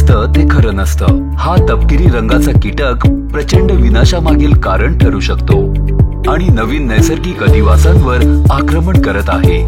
दिसतं ते खरं नसतं. हा तपकिरी रंगाचा कीटक प्रचंड विनाशामागील कारण ठरू शकतो आणि नवीन नैसर्गिक अधिवासांवर आक्रमण करत आहे.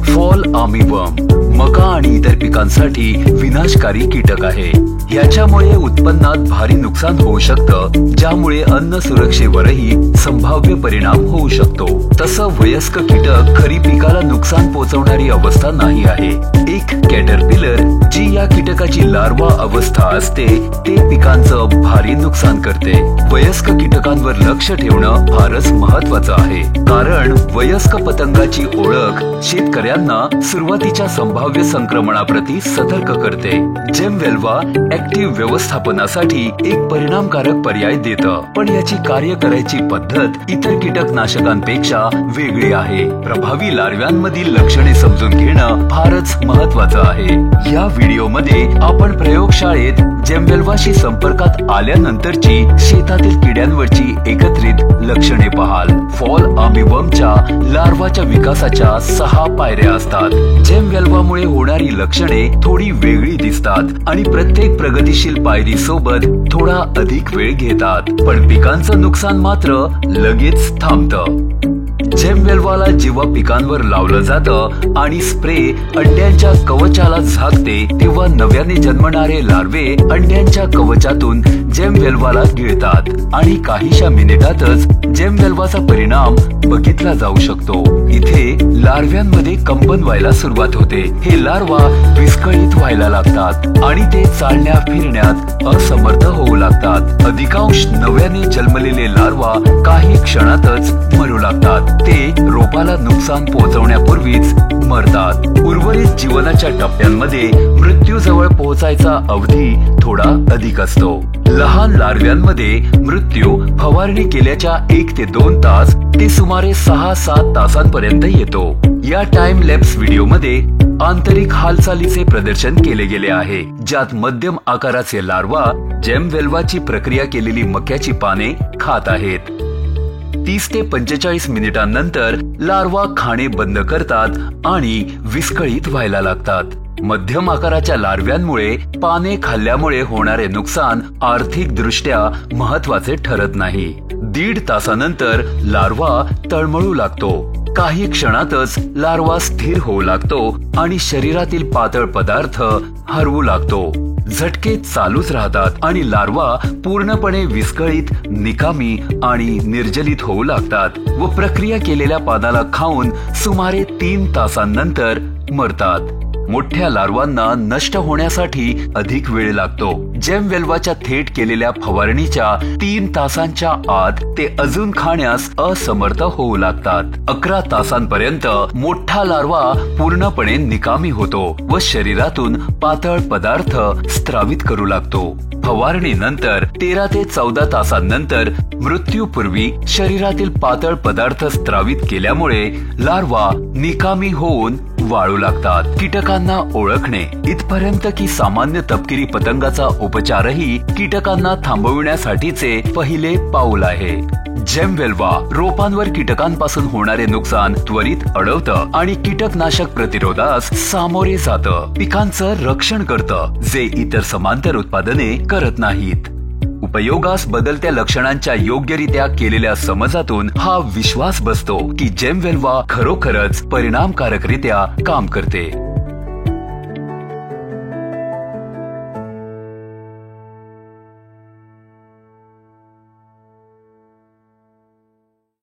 फॉल आर्मीवर्म मका आणि इतर पिकांसाठी विनाशकारी कीटक आहे. याच्यामुळे उत्पन्नात भारी नुकसान होऊ शकतं, ज्यामुळे अन्न सुरक्षेवरही संभाव्य परिणाम होऊ शकतो. तसं वयस्क कीटक खरी पिकाला नुकसान पोहोचवणारी अवस्था नाही आहे. एक कॅटरपिलर जी या कीटकाची लार्वा अवस्था असते ते पिकांचं भारी नुकसान करते. वयस्क कीटकांवर लक्ष ठेवणं फारच महत्वाचं आहे, कारण वयस्क पतंगाची ओळख शेतकऱ्यांना सुरुवातीच्या संभाव्य संक्रमणाप्रती सतर्क करते. जेमवेल्वा ऍक्टिव्ह व्यवस्थापनासाठी एक परिणामकारक पर्याय देतं, पण याची कार्य करायची पद्धत इतर कीटकनाशकांपेक्षा वेगळी आहे. प्रभावी लार्व्यांमधील लक्षणे समजून घेणं फारच महत्वाचं आहे. या व्हिडिओमध्ये आपण प्रयोगशाळेत जेमवेल्वाशी संपर्कात आल्यानंतरची शेतातील किड्यांवरची एकत्रित लक्षणे पाहाल. फॉल आर्मीवर्मच्या लार्वाच्या विकासाच्या 6 पायऱ्या असतात. जेमवेल्वामुळे होणारी लक्षणे थोडी वेगळी दिसतात आणि प्रत्येक प्रगतिशील पायरी सोबत थोडा अधिक वेळ घेतात, पण पिकांचं नुकसान मात्र लगेच थांबतं. जेमवेल्वाला जेव्हा पिकांवर लावलं जातं आणि स्प्रे अंड्यांच्या कवचाला झाकते, तेव्हा नव्याने जन्मणारे लार्वे अंड्यांच्या कवचातून जेमवेल्वाला गिळतात आणि काहीशा मिनिटातच जेमवेल्वाचा परिणाम बघितला जाऊ शकतो. इथे लार्व्यांमध्ये कंपन व्हायला सुरुवात होते. हे लार्वा विस्कळीत व्हायला लागतात आणि ते चालण्या फिरण्यात असमर्थ होऊ लागतात. अधिकांश नव्याने जन्मलेले लार्वा काही क्षणातच मरू लागतात. ते रोपाला नुकसान पोहोचवण्यापूर्वीच मरतात. उर्वरित जीवनाच्या टप्प्यांमध्ये मृत्यूजवळ पोहोचायचा अवधी थोडा अधिक असतो. लहान लार्व्यांमध्ये मृत्यू फवारणी केल्याच्या 1 ते 2 तास ते सुमारे 6-7 तासांपर्यंत येतो. या टाइम लॅप्स व्हिडिओमध्ये आंतरिक हालचालीचे प्रदर्शन केले गेले आहे, ज्यात मध्यम आकाराचे लार्वा जेमवेल्वाची प्रक्रिया केलेली मक्याची पाने खात आहेत. 30 ते 45 मिनिटांनंतर लार्वा खाणे बंद करतात आणि विस्कळीत व्हायला लागतात. मध्यम आकाराच्या लार्व्यांमुळे पाने खाल्ल्यामुळे होणारे नुकसान आर्थिक दृष्ट्या महत्वाचे ठरत नाही. 1.5 तासानंतर लार्वा तळमळू लागतो. काही क्षणातच लार्वा स्थिर होऊ लागतो आणि शरीरातील पातळ पदार्थ हरवू लागतो. झटके चालूच राहतात आणि लार्वा पूर्णपणे विस्कळीत, निकामी आणि निर्जलित होऊ लागतात व प्रक्रिया केलेल्या पानाला खाऊन सुमारे 3 तासांनंतर मरतात. मोठ्या लार्वांना नष्ट होण्यासाठी अधिक वेळ लागतो. जेमवेल्वाच्या थेट केलेल्या फवारणीच्या 3 तासांच्या आत ते अजून खाण्यास असमर्थ होऊ लागतात. 11 तासांपर्यंत मोठा लार्वा पूर्णपणे निकामी होतो व शरीरातून पातळ पदार्थ स्त्रावित करू लागतो. फवारणीनंतर 13 ते 14 तासांनंतर मृत्यूपूर्वी शरीरातील पातळ पदार्थ स्त्रावित केल्यामुळे लार्वा निकामी होऊन वाळू लागतात. कीटकांना ओळखणे इथपर्यंत की सामान्य तपकिरी पतंगाचा उपचारही कीटकांना थांबविण्यासाठीचे पहिले पाऊल आहे. जेमवेल्वा रोपांवर कीटकांपासून होणारे नुकसान त्वरित अडवतं आणि कीटकनाशक प्रतिरोधास सामोरे जातं. पिकांचं रक्षण करतं, जे इतर समांतर उत्पादने करत नाहीत. उपयोगास बदलत्या लक्षणांच्या योग्यरित्या केलेल्या समजातून हा विश्वास बसतो की जेमवेल्वा खरोखरच परिणामकारकरित्या काम करते.